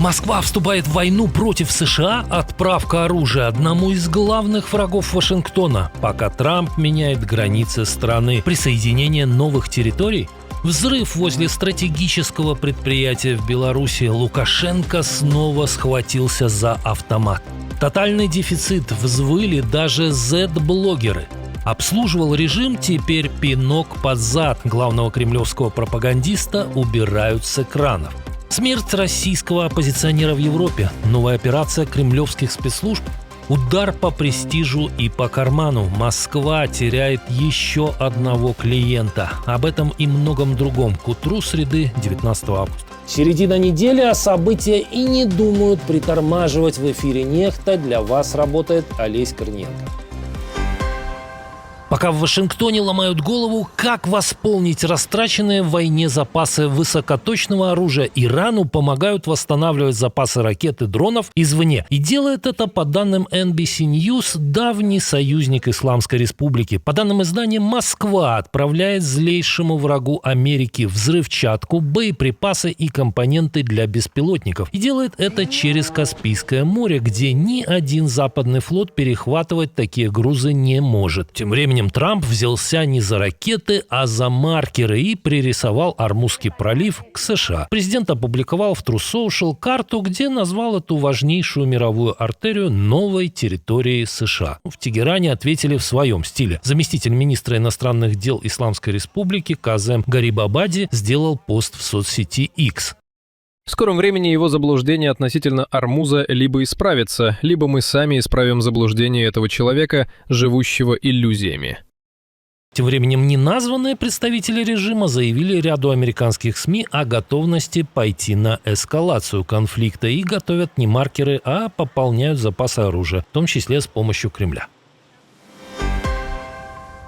Москва вступает в войну против США, отправка оружия одному из главных врагов Вашингтона, пока Трамп меняет границы страны, присоединение новых территорий. Взрыв возле стратегического предприятия в Беларуси. Лукашенко снова схватился за автомат. Тотальный дефицит, взвыли даже Z-блогеры. Обслуживал режим, теперь пинок под зад. Главного кремлевского пропагандиста убирают с экранов. Смерть российского оппозиционера в Европе. Новая операция кремлевских спецслужб. Удар по престижу и по карману. Москва теряет еще одного клиента. Об этом и многом другом к утру среды 19 августа. Середина недели, а события и не думают притормаживать. В эфире «Нехта». Для вас работает Олесь Корниенко. Пока в Вашингтоне ломают голову, как восполнить растраченные в войне запасы высокоточного оружия, Ирану помогают восстанавливать запасы ракет и дронов извне. И делает это, по данным NBC News, давний союзник Исламской Республики. По данным издания, Москва отправляет злейшему врагу Америки взрывчатку, боеприпасы и компоненты для беспилотников. И делает это через Каспийское море, где ни один западный флот перехватывать такие грузы не может. Тем временем Трамп взялся не за ракеты, а за маркеры и пририсовал Ормузский пролив к США. Президент опубликовал в True Social карту, где назвал эту важнейшую мировую артерию новой территорией США. В Тегеране ответили в своем стиле. Заместитель министра иностранных дел Исламской Республики Казем Гарибабади сделал пост в соцсети X. В скором времени его заблуждение относительно Ормуза либо исправится, либо мы сами исправим заблуждение этого человека, живущего иллюзиями. Тем временем неназванные представители режима заявили ряду американских СМИ о готовности пойти на эскалацию конфликта и готовят не маркеры, а пополняют запасы оружия, в том числе с помощью Кремля.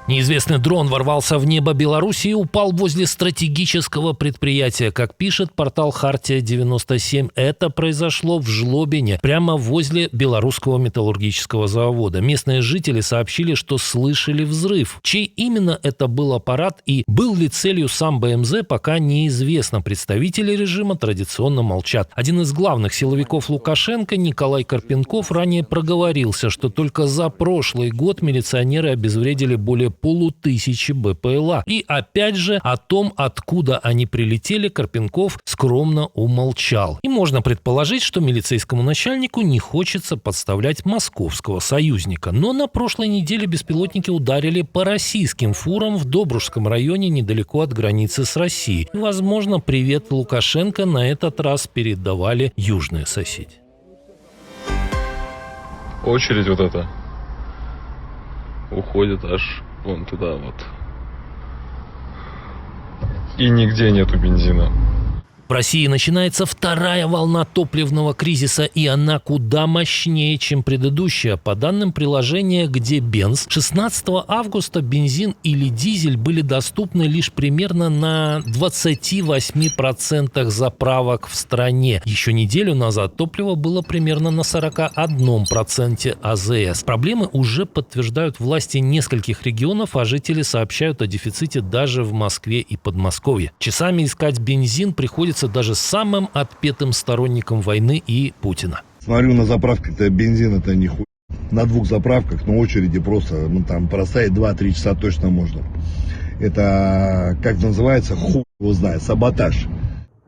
Неизвестный дрон ворвался в небо Беларуси и упал возле стратегического предприятия. Как пишет портал «Хартия-97», это произошло в Жлобине, прямо возле белорусского металлургического завода. Местные жители сообщили, что слышали взрыв. Чей именно это был аппарат и был ли целью сам БМЗ, пока неизвестно. Представители режима традиционно молчат. Один из главных силовиков Лукашенко, Николай Карпенков, ранее проговорился, что только за прошлый год милиционеры обезвредили более 500 БПЛА. И опять же о том, откуда они прилетели, Карпенков скромно умолчал. И можно предположить, что милицейскому начальнику не хочется подставлять московского союзника. Но на прошлой неделе беспилотники ударили по российским фурам в Добружском районе недалеко от границы с Россией. И, возможно, привет Лукашенко на этот раз передавали южные соседи. Очередь вот эта уходит аж вон туда вот. И нигде нету бензина. В России начинается вторая волна топливного кризиса, и она куда мощнее, чем предыдущая. По данным приложения «Где Бенз», 16 августа бензин или дизель были доступны лишь примерно на 28% заправок в стране. Еще неделю назад топливо было примерно на 41% АЗС. Проблемы уже подтверждают власти нескольких регионов, а жители сообщают о дефиците даже в Москве и Подмосковье. Часами искать бензин приходится даже самым отпетым сторонникам войны и Путина. Смотрю на заправке-то бензина-то нихуя. На 2 заправках на очереди просто там простоять 2-3 часа точно можно. Это, как называется, хуй его знает, саботаж.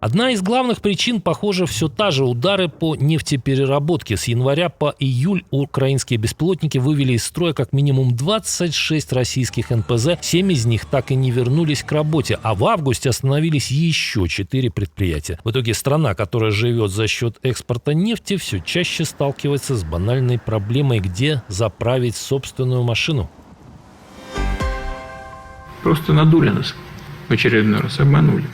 Одна из главных причин, похоже, все та же: удары по нефтепереработке. С января по июль украинские беспилотники вывели из строя как минимум 26 российских НПЗ, 7 из них так и не вернулись к работе, а в августе остановились еще 4 предприятия. В итоге страна, которая живет за счет экспорта нефти, все чаще сталкивается с банальной проблемой, где заправить собственную машину. Просто надули нас в очередной раз, обманули.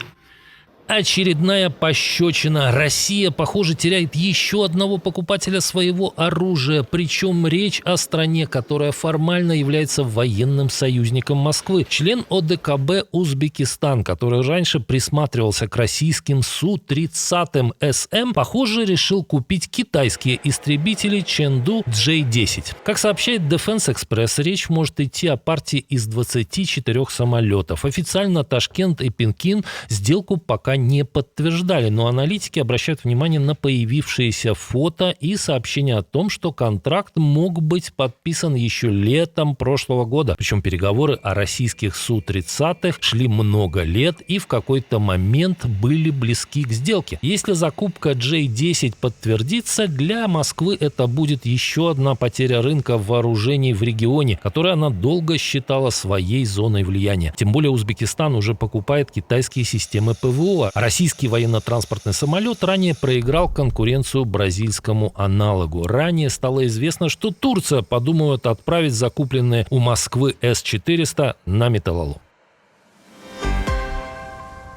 Очередная пощечина. Россия, похоже, теряет еще одного покупателя своего оружия. Причем речь о стране, которая формально является военным союзником Москвы. Член ОДКБ Узбекистан, который раньше присматривался к российским Су-30СМ, похоже, решил купить китайские истребители Чэнду J-10. Как сообщает Defense Express, речь может идти о партии из 24 самолетов. Официально Ташкент и Пекин сделку пока пока не подтверждали, но аналитики обращают внимание на появившиеся фото и сообщения о том, что контракт мог быть подписан еще летом прошлого года. Причем переговоры о российских Су-30 шли много лет и в какой-то момент были близки к сделке. Если закупка J-10 подтвердится, для Москвы это будет еще одна потеря рынка вооружений в регионе, который она долго считала своей зоной влияния. Тем более Узбекистан уже покупает китайские системы ПВО. Российский военно-транспортный самолет ранее проиграл конкуренцию бразильскому аналогу. Ранее стало известно, что Турция подумывает отправить закупленные у Москвы С-400 на металлолом.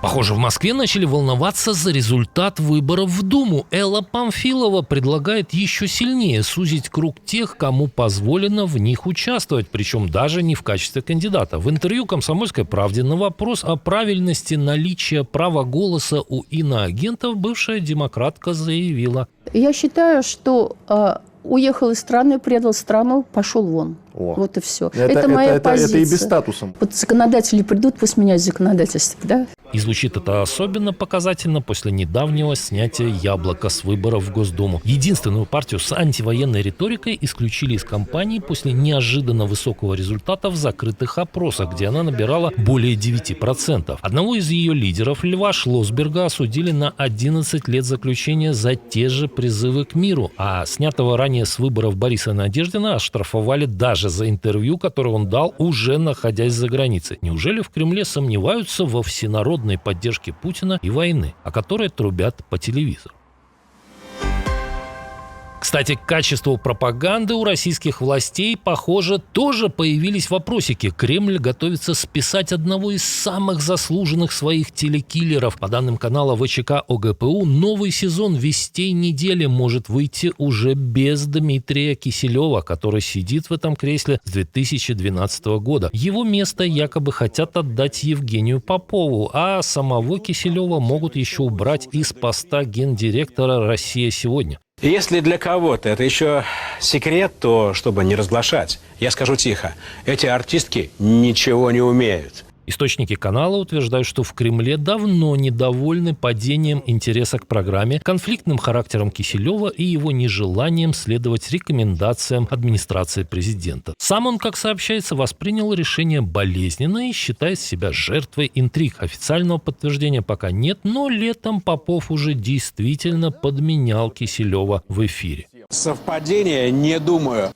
Похоже, в Москве начали волноваться за результат выборов в Думу. Элла Памфилова предлагает еще сильнее сузить круг тех, кому позволено в них участвовать, причем даже не в качестве кандидата. В интервью «Комсомольской правде» на вопрос о правильности наличия права голоса у иноагентов бывшая демократка заявила: «Я считаю, что уехал из страны, предал страну, пошел вон». Вот и все. Это моя позиция. Это и без статуса. Вот законодатели придут, пусть меняют законодательство, да? И звучит это особенно показательно после недавнего снятия яблока с выборов в Госдуму. Единственную партию с антивоенной риторикой исключили из кампании после неожиданно высокого результата в закрытых опросах, где она набирала более 9%. Одного из ее лидеров, Льва Шлосберга, осудили на 11 лет заключения за те же призывы к миру, а снятого ранее с выборов Бориса Надеждина оштрафовали даже за интервью, которое он дал, уже находясь за границей. Неужели в Кремле сомневаются во всенародной поддержке Путина и войны, о которой трубят по телевизору? Кстати, к качеству пропаганды у российских властей, похоже, тоже появились вопросики. Кремль готовится списать одного из самых заслуженных своих телекиллеров. По данным канала ВЧК ОГПУ, новый сезон «Вестей недели» может выйти уже без Дмитрия Киселева, который сидит в этом кресле с 2012 года. Его место якобы хотят отдать Евгению Попову, а самого Киселева могут еще убрать из поста гендиректора «Россия сегодня». Если для кого-то это еще секрет, то, чтобы не разглашать, я скажу тихо, эти артистки ничего не умеют. Источники канала утверждают, что в Кремле давно недовольны падением интереса к программе, конфликтным характером Киселева и его нежеланием следовать рекомендациям администрации президента. Сам он, как сообщается, воспринял решение болезненно и считает себя жертвой интриг. Официального подтверждения пока нет, но летом Попов уже действительно подменял Киселева в эфире. Совпадение, не думаю.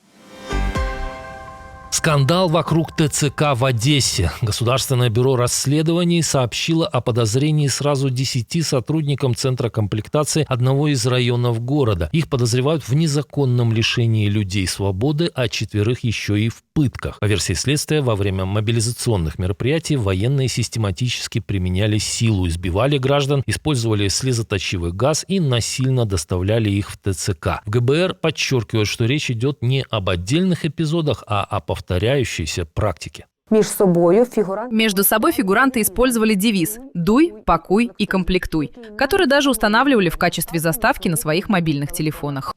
Скандал вокруг ТЦК в Одессе. Государственное бюро расследований сообщило о подозрении сразу 10 сотрудникам Центра комплектации одного из районов города. Их подозревают в незаконном лишении людей свободы, а 4 еще и в пытках. По версии следствия, во время мобилизационных мероприятий военные систематически применяли силу, избивали граждан, использовали слезоточивый газ и насильно доставляли их в ТЦК. В ГБР подчеркивают, что речь идет не об отдельных эпизодах, а о повторяющейся практике. Между собой фигуранты использовали девиз «Дуй, пакуй и комплектуй», который даже устанавливали в качестве заставки на своих мобильных телефонах.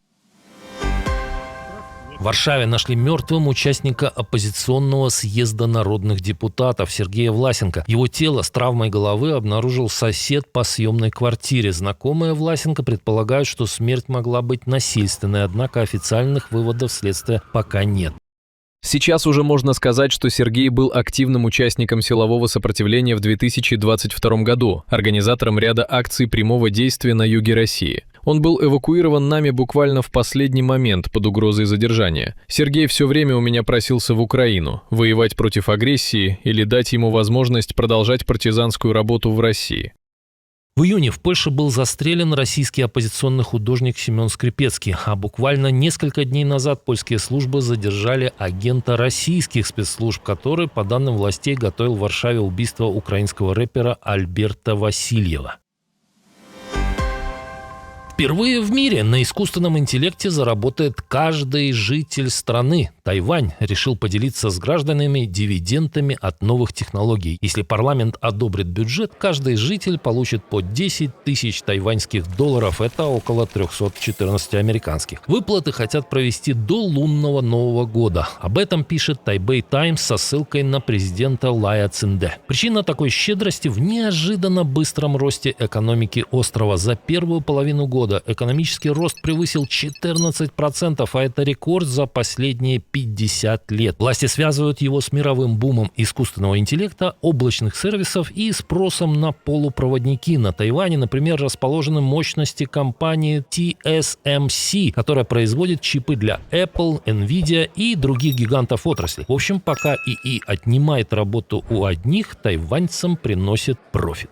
В Варшаве нашли мертвым участника оппозиционного съезда народных депутатов Сергея Власенко. Его тело с травмой головы обнаружил сосед по съемной квартире. Знакомые Власенко предполагают, что смерть могла быть насильственной, однако официальных выводов следствия пока нет. Сейчас уже можно сказать, что Сергей был активным участником силового сопротивления в 2022 году, организатором ряда акций прямого действия на юге России. Он был эвакуирован нами буквально в последний момент под угрозой задержания. Сергей все время у меня просился в Украину, воевать против агрессии или дать ему возможность продолжать партизанскую работу в России. В июне в Польше был застрелен российский оппозиционный художник Семен Скрипецкий, а буквально несколько дней назад польские службы задержали агента российских спецслужб, который, по данным властей, готовил в Варшаве убийство украинского рэпера Альберта Васильева. В Впервые в мире на искусственном интеллекте заработает каждый житель страны. Тайвань решил поделиться с гражданами дивидендами от новых технологий. Если парламент одобрит бюджет, каждый житель получит по 10 тысяч тайваньских долларов. Это около 314 американских. Выплаты хотят провести до лунного Нового года. Об этом пишет Taipei Times со ссылкой на президента Лая Цинде. Причина такой щедрости в неожиданно быстром росте экономики острова. За первую половину года экономический рост превысил 14%, а это рекорд за последние 50 лет. Власти связывают его с мировым бумом искусственного интеллекта, облачных сервисов и спросом на полупроводники. На Тайване, например, расположены мощности компании TSMC, которая производит чипы для Apple, Nvidia и других гигантов отрасли. В общем, пока ИИ отнимает работу у одних, тайваньцам приносит профит.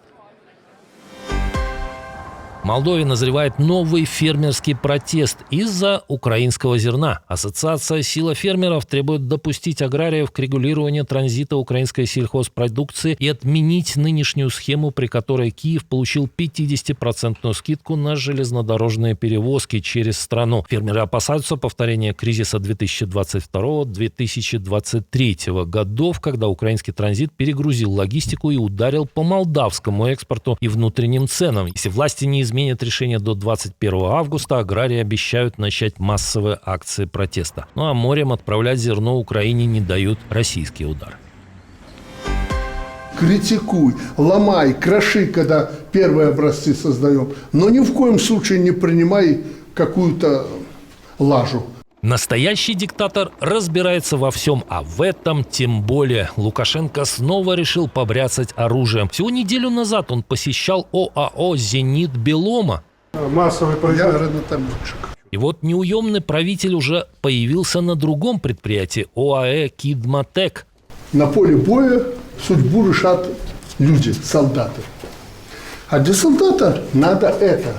В Молдове назревает новый фермерский протест из-за украинского зерна. Ассоциация «Сила фермеров» требует допустить аграриев к регулированию транзита украинской сельхозпродукции и отменить нынешнюю схему, при которой Киев получил 50% скидку на железнодорожные перевозки через страну. Фермеры опасаются повторения кризиса 2022-2023 годов, когда украинский транзит перегрузил логистику и ударил по молдавскому экспорту и внутренним ценам. Если власти не изменят решение до 21 августа, аграрии обещают начать массовые акции протеста. Ну а морем отправлять зерно Украине не дают российские удары. Критикуй, ломай, кроши, когда первые образцы создаем, но ни в коем случае не принимай какую-то лажу. Настоящий диктатор разбирается во всем, а в этом тем более. Лукашенко снова решил побряцать оружием. Всего неделю назад он посещал ОАО «Зенит» Белома. Массовый гранатометчик. И вот неуемный правитель уже появился на другом предприятии ОАЭ «Кидматек». На поле боя судьбу решат люди, солдаты. А для солдата надо это.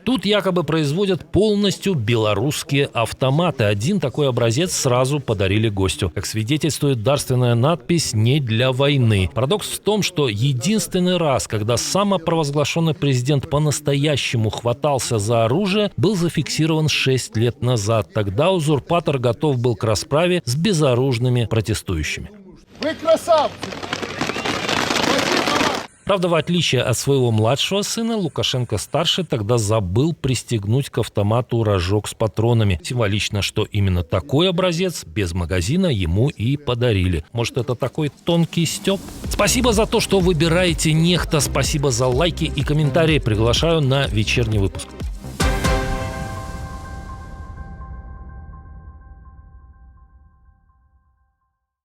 Тут якобы производят полностью белорусские автоматы. Один такой образец сразу подарили гостю. Как свидетельствует дарственная надпись «Не для войны». Парадокс в том, что единственный раз, когда самопровозглашенный президент по-настоящему хватался за оружие, был зафиксирован 6 лет назад. Тогда узурпатор готов был к расправе с безоружными протестующими. Вы красавцы! Правда, в отличие от своего младшего сына, Лукашенко-старший тогда забыл пристегнуть к автомату рожок с патронами. Символично, что именно такой образец без магазина ему и подарили. Может, это такой тонкий стёб? Спасибо за то, что выбираете Нехта. Спасибо за лайки и комментарии. Приглашаю на вечерний выпуск.